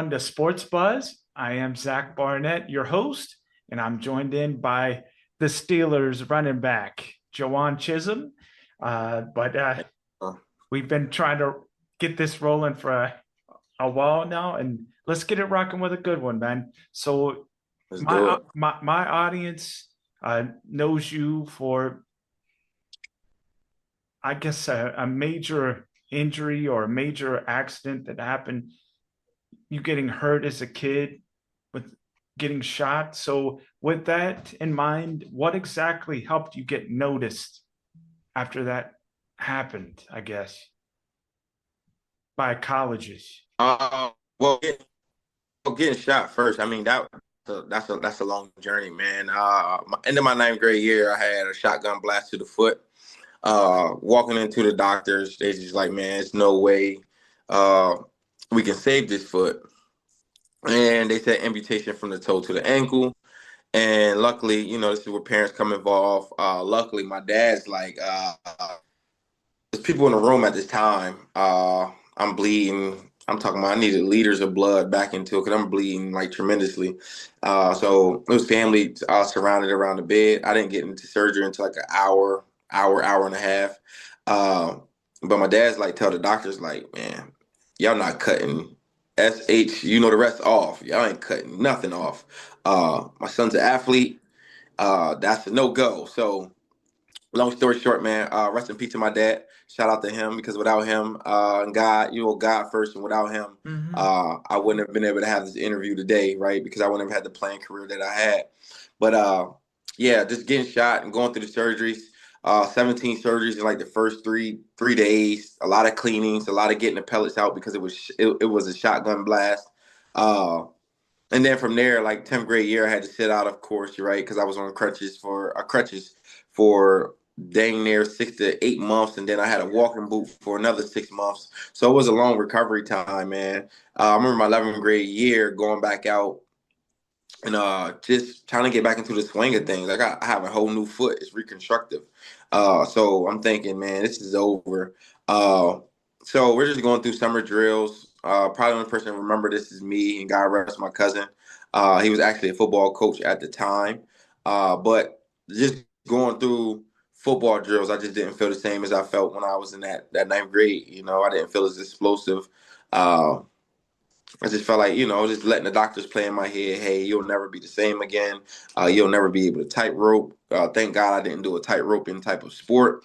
everyone to Sports Buzz. I am Zach Barnett, your host, and I'm joined in by the Steelers running back, Jawon Chisholm. But we've been trying to get this rolling for a while now, and let's get it rocking with a good one, man. So Let's do my it. my audience knows you for, I guess, a major injury or a major accident that happened, you getting hurt as a kid with getting shot. So, with that in mind, what exactly helped you get noticed after that happened, I guess, by colleges? Uh, well, getting, getting shot first. I mean that's a long journey, man. End of my ninth grade year, I had a shotgun blast to the foot. Walking into the doctors, they just like, man, it's no way uh, we can save this foot. And they said amputation from the toe to the ankle. And luckily, this is where parents come involved. Luckily, my dad's like, there's people in the room at this time. I'm bleeding. I'm talking about I needed liters of blood back into it because I'm bleeding like tremendously. So it was family surrounded around the bed. I didn't get into surgery until like an hour and a half. Uh, but my dad's like, tell the doctors, like, man, y'all not cutting SH, the rest off. Y'all ain't cutting nothing off. My son's an athlete. That's a no go. So long story short, man, rest in peace to my dad. Shout out to him because without him, and God, God first, and without him, Mm-hmm. I wouldn't have been able to have this interview today, right? Because I wouldn't have had the playing career that I had. But yeah, just getting shot and going through the surgeries. 17 surgeries in like the first three days. A lot of cleanings, a lot of getting the pellets out because it was a shotgun blast. Uh, and then from there, like 10th grade year, I had to sit out, of course, right? Because I was on crutches for dang near 6 to 8 months, and then I had a walking boot for another 6 months. So it was a long recovery time, man. I remember my 11th grade year going back out and just trying to get back into the swing of things. I have a whole new foot. It's reconstructive. So I'm thinking, man, this is over. Uh, so we're just going through summer drills. Probably the only person to remember this is me and God rest my cousin. He was actually a football coach at the time. But just going through football drills, I just didn't feel the same as I felt when I was in that ninth grade. I didn't feel as explosive. Uh, I just felt like, just letting the doctors play in my head, hey, you'll never be the same again. You'll never be able to tightrope. Thank God I didn't do a tightroping type of sport.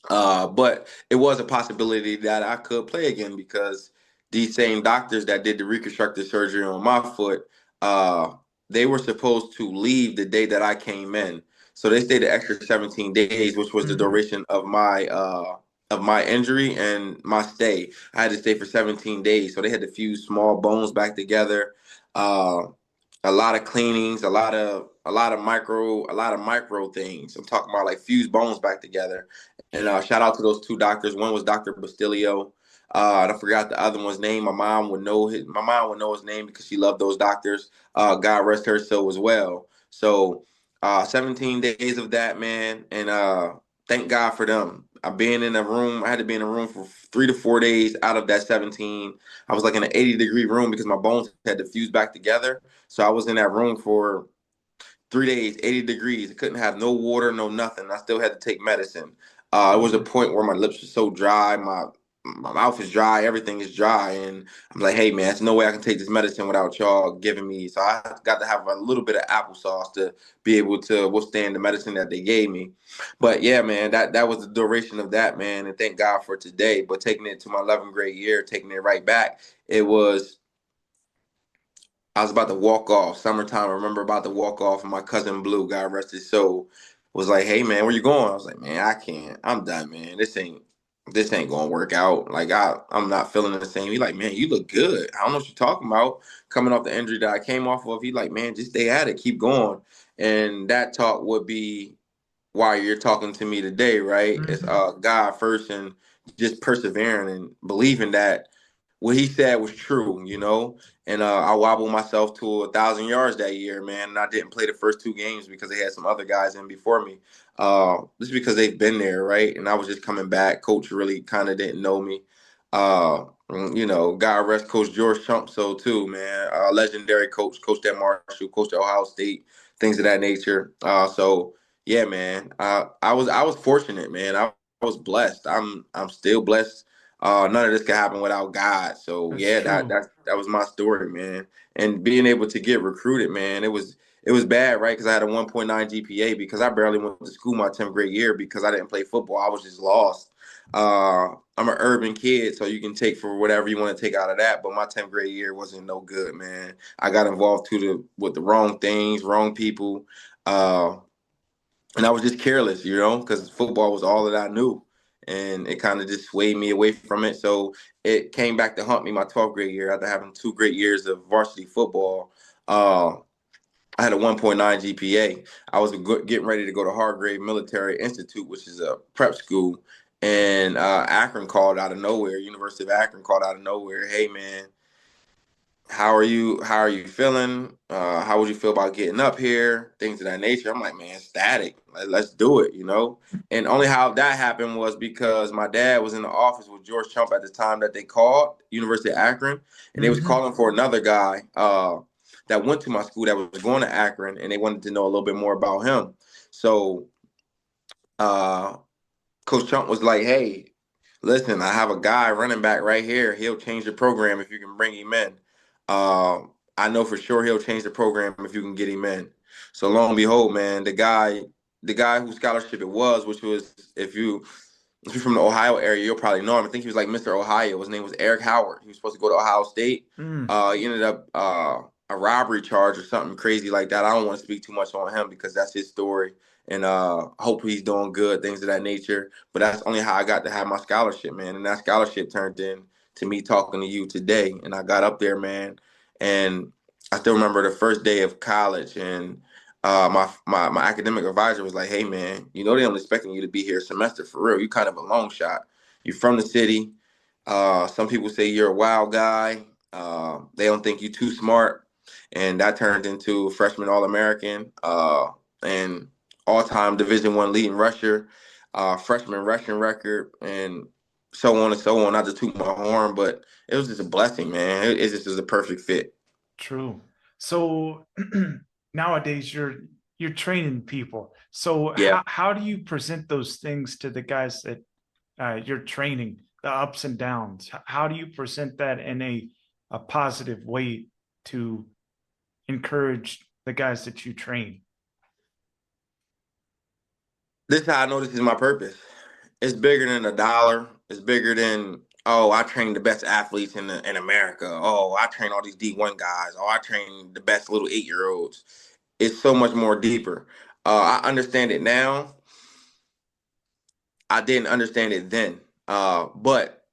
But it was a possibility that I could play again because these same doctors that did the reconstructive surgery on my foot, uh, they were supposed to leave the day that I came in. So they stayed the extra 17 days, which was the Mm-hmm. duration of my injury and my stay. I had to stay for 17 days. So they had to fuse small bones back together. Uh, a lot of cleanings, a lot of micro things. I'm talking about like fuse bones back together. And shout out to those two doctors. One was Dr. Bastilio. I forgot the other one's name. My mom would know his name because she loved those doctors. God rest her soul as well. So 17 days of that, man, and thank God for them. I had to be in a room for 3 to 4 days out of that 17. I was like in an 80-degree room because my bones had to fuse back together. So I was in that room for 3 days, 80 degrees. I couldn't have no water, no nothing. I still had to take medicine. It was a Mm-hmm. point where my lips were so dry, my mouth is dry, everything is dry, and I'm like, hey man, there's no way I can take this medicine without y'all giving me. So I got to have a little bit of applesauce to be able to withstand the medicine that they gave me. But yeah, man, that was the duration of that, man, and thank God for today. But taking it to my 11th grade year, taking it right back, it was I was about to walk off. Summertime, I remember about to walk off, and my cousin Blue, God rest his soul, was like, "Hey man, where you going?" I was like, "Man, I can't. I'm done, man. This ain't gonna work out. Like I'm not feeling the same." He like, "Man, you look good. I don't know what you're talking about. Coming off the injury that I came off of." He like, "Man, just stay at it, keep going." And that talk would be why you're talking to me today, right? It's Mm-hmm. God first and just persevering and believing that what he said was true. And I wobbled myself to 1,000 yards that year, man. And I didn't play the first two games because they had some other guys in before me. Just because they've been there, right? And I was just coming back. Coach really kind of didn't know me. Uh, God rest Coach George Trump, so too, man. Legendary coach, coached at Marshall, coached at Ohio State, things of that nature. So yeah, man. I was fortunate, man. I was blessed. I'm still blessed. None of this could happen without God. So That's yeah, that true. that that was my story, man. And being able to get recruited, man, it was bad, right? Because I had a 1.9 GPA because I barely went to school my 10th grade year because I didn't play football. I was just lost. I'm an urban kid, so you can take for whatever you want to take out of that. But my 10th grade year wasn't no good, man. I got involved with the wrong things, wrong people, uh, and I was just careless, because football was all that I knew, and it kind of just swayed me away from it. So it came back to haunt me my 12th grade year after having 2 great years of varsity football. Uh, I had a 1.9 GPA. I was getting ready to go to Hargrave Military Institute, which is a prep school. And Akron called out of nowhere. University of Akron called out of nowhere. Hey, man, how are you? How are you feeling? How would you feel about getting up here? Things of that nature. I'm like, man, static. Let's do it. And only how that happened was because my dad was in the office with George Trump at the time that they called University of Akron, and they was Hmm. calling for another guy that went to my school that was going to Akron, and they wanted to know a little bit more about him. So uh, Coach Trump was like, hey, listen, I have a guy running back right here. He'll change the program if you can bring him in. I know for sure he'll change the program if you can get him in. So lo and behold, man, the guy whose scholarship it was, which was if you're from the Ohio area, you'll probably know him. I think he was like Mr. Ohio. His name was Eric Howard. He was supposed to go to Ohio State. Mm, He ended up a robbery charge or something crazy like that. I don't want to speak too much on him because that's his story. And hopefully he's doing good, things of that nature. But that's only how I got to have my scholarship, man. And that scholarship turned in to me talking to you today. And I got up there, man. And I still remember the first day of college, and my academic advisor was like, "Hey, man, they don't expecting you to be here a semester for real. You kind of a long shot. You're from the city. Some people say you're a wild guy. They don't think you're too smart." And that turned into freshman All American and all time Division I leading rusher, freshman rushing record, and so on and so on. Not to toot my horn, but it was just a blessing, man. It just was a perfect fit. true. So nowadays you're training people. So Yeah. how do you present those things to the guys that you're training, the ups and downs? How do you present that in a positive way to encourage the guys that you train? This is how I know this is my purpose. It's bigger than a dollar. It's bigger than, oh, I train the best athletes in America. Oh, I train all these D1 guys. Oh, I train the best little 8 year olds. It's so much more deeper. I understand it now. I didn't understand it then. But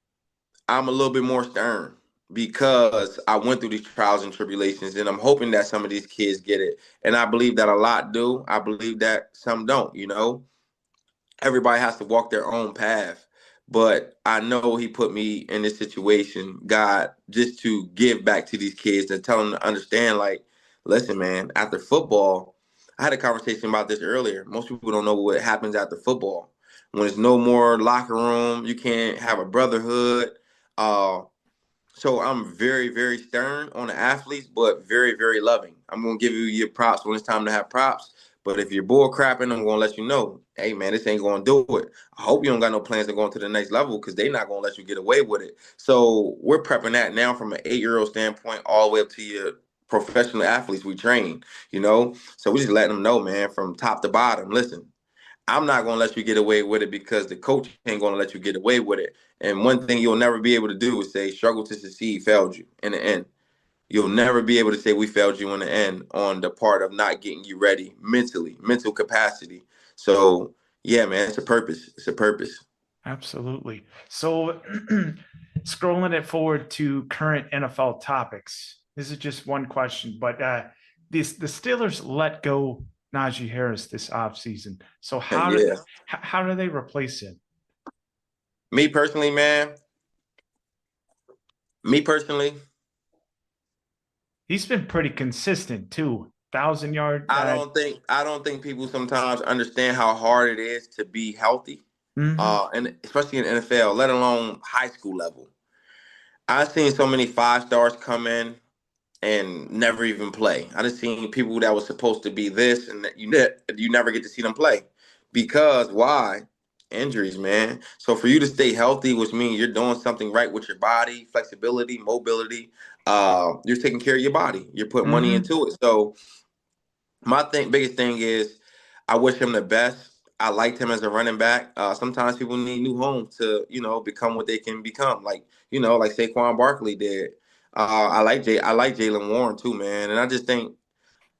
I'm a little bit more stern because I went through these trials and tribulations, and I'm hoping that some of these kids get it. And I believe that a lot do. I believe that some don't. Everybody has to walk their own path. But I know he put me in this situation, God, just to give back to these kids and tell them to understand, like, listen, man, after football, I had a conversation about this earlier. Most people don't know what happens after football. When there's no more locker room, you can't have a brotherhood. Uh, so I'm very, very stern on the athletes, but very, very loving. I'm gonna give you your props when it's time to have props. But if you're bull crapping, I'm gonna let you know, hey man, this ain't gonna do it. I hope you don't got no plans to go to the next level because they're not gonna let you get away with it. So we're prepping that now from an 8 year old standpoint all the way up to your professional athletes we train. So we just letting them know, man, from top to bottom. Listen, I'm not going to let you get away with it because the coach ain't going to let you get away with it. And one thing you'll never be able to do is say struggle to succeed failed you in the end. You'll never be able to say we failed you in the end on the part of not getting you ready mentally, mental capacity. So, yeah, man, it's a purpose. It's a purpose. Absolutely. So scrolling it forward to current NFL topics. This is just one question, but the Steelers let go Najee Harris this offseason. So Yeah. how do they replace him? Me personally, man, me personally, He's been pretty consistent too. 1,000 yard. I don't think people sometimes understand how hard it is to be healthy. Mhm. And especially in the NFL, let alone high school level. I've seen so many 5 stars come in and never even play. I just seen people that was supposed to be this and that you never get to see them play because why? Injuries, man. So for you to stay healthy, which means you're doing something right with your body, flexibility, mobility. You're taking care of your body. You're putting money Mm-hmm. into it. So biggest thing is, I wish him the best. I liked him as a running back. Sometimes people need new homes to, become what they can become. Like Saquon Barkley did. I like Jalen Warren too, man. And I just think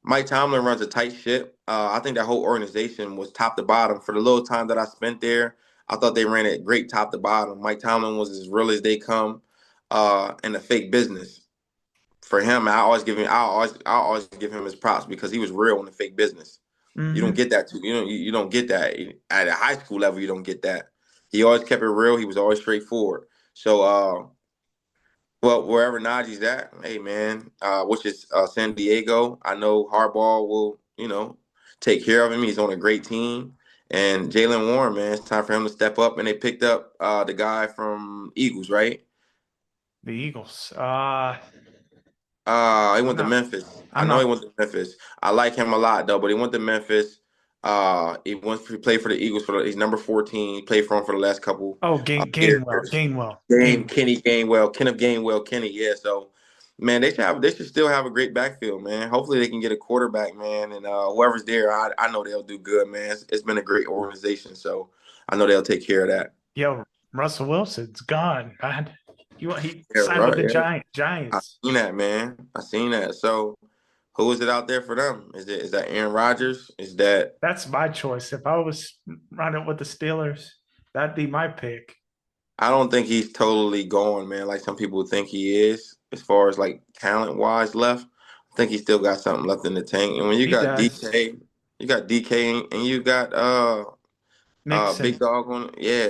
Mike Tomlin runs a tight ship. I think that whole organization was top to bottom. For the little time that I spent there, I thought they ran it great top to bottom. Mike Tomlin was as real as they come, in a fake business. For him, I always give him his props because he was real in the fake business. You don't Mm-hmm. get that too. You don't get that at a high school level. You don't get that. He always kept it real. He was always straightforward. So, well, wherever Najee's at, hey man, which is San Diego, I know Harbaugh will, take care of him. He's on a great team. And Jalen Warren, man, it's time for him to step up. And they picked up the guy from Eagles, right? The Eagles. He I'm went to not. Memphis. I I'm know he not. went to Memphis. I like him a lot though, but he went to Memphis. He played for the Eagles he's number 14. He played for him for the last couple Oh, Gainwell. years. Gainwell. Gainwell. Kenny Gainwell, Kenneth Gainwell, Kenny. Yeah, so man, they should still have a great backfield, man. Hopefully they can get a quarterback, man, and whoever's there, I know they'll do good, man. It's been a great organization, so I know they'll take care of that. Yo, Russell Wilson's gone, man. He Yeah, signed with right. the Yeah, I Giants. seen that, man. I seen that. So who is it out there for them? Is that Aaron Rodgers? Is that That's my choice. If I was running with the Steelers, that'd be my pick. I don't think he's totally going, man, like some people think he is, as far as like talent wise left. I think he still got something left in the tank. And when He does. You got DK and you got Big Nixon Dog on, yeah,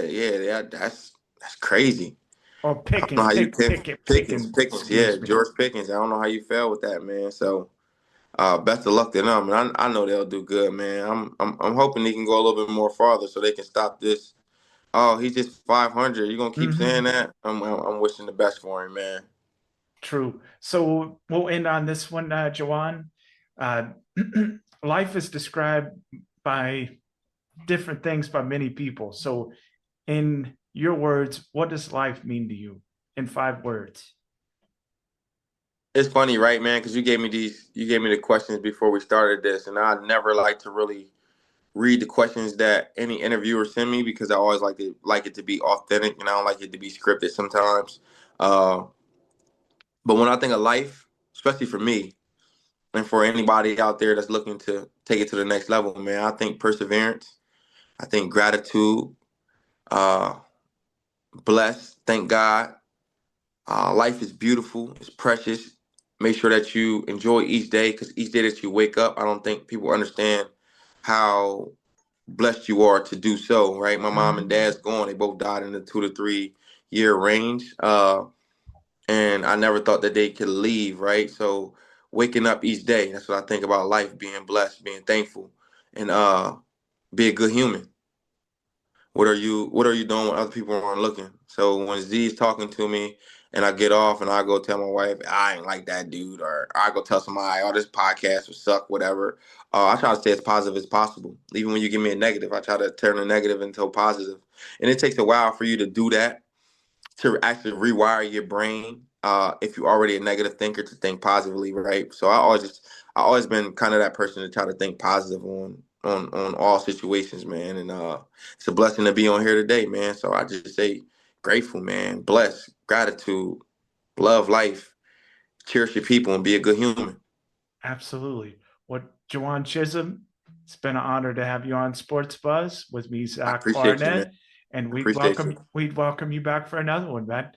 that's crazy. or I don't know Pickens. how you Pickens. Pickens, yeah, Excuse me. George Pickens. I don't know how you fell with that, man. So best of luck to them. And I know they'll do good, man. I'm hoping they can go a little bit more farther so they can stop this. Oh, he's just 500. You gonna keep saying Mm-hmm. that? I'm wishing the best for him, man. True. So we'll end on this one, Jawan. Uh, life is described by different things by many people. So, in your words, what does life mean to you in 5 words? It's funny, right, man? Because you gave me the questions before we started this, and I never like to really read the questions that any interviewer send me because I always like it to be authentic, and I don't like it to be scripted sometimes. Uh, but when I think of life, especially for me and for anybody out there that's looking to take it to the next level, man, I think perseverance. I think gratitude. Uh, Blessed. Thank God. Life is beautiful. It's precious. Make sure that you enjoy each day because each day that you wake up, I don't think people understand how blessed you are to do so. Right? My mom and Mm-hmm. dad's gone. They both died in the 2 to 3 year range, and I never thought that they could leave. Right? So waking up each day, that's what I think about life: being blessed, being thankful, and be a good human. What are you doing when other people aren't looking? So when Z's talking to me and I get off and I go tell my wife, I ain't like that dude, or I go tell somebody, oh, this podcast would suck, whatever. I try to stay as positive as possible. Even when you give me a negative, I try to turn the negative into a positive. And it takes a while for you to do that, to actually rewire your brain. If you're already a negative thinker, to think positively, right? So I always been kind of that person to try to think positive on all situations, man. And it's a blessing to be on here today, man. So I just say grateful, man, blessed, gratitude, love life, cherish your people, and be a good human. Absolutely. What Jawon Chisholm, it's been an honor to have you on Sports Buzz with me, I Zach appreciate you, man. Barnett, and I appreciate you. we'd welcome you back for another one, man.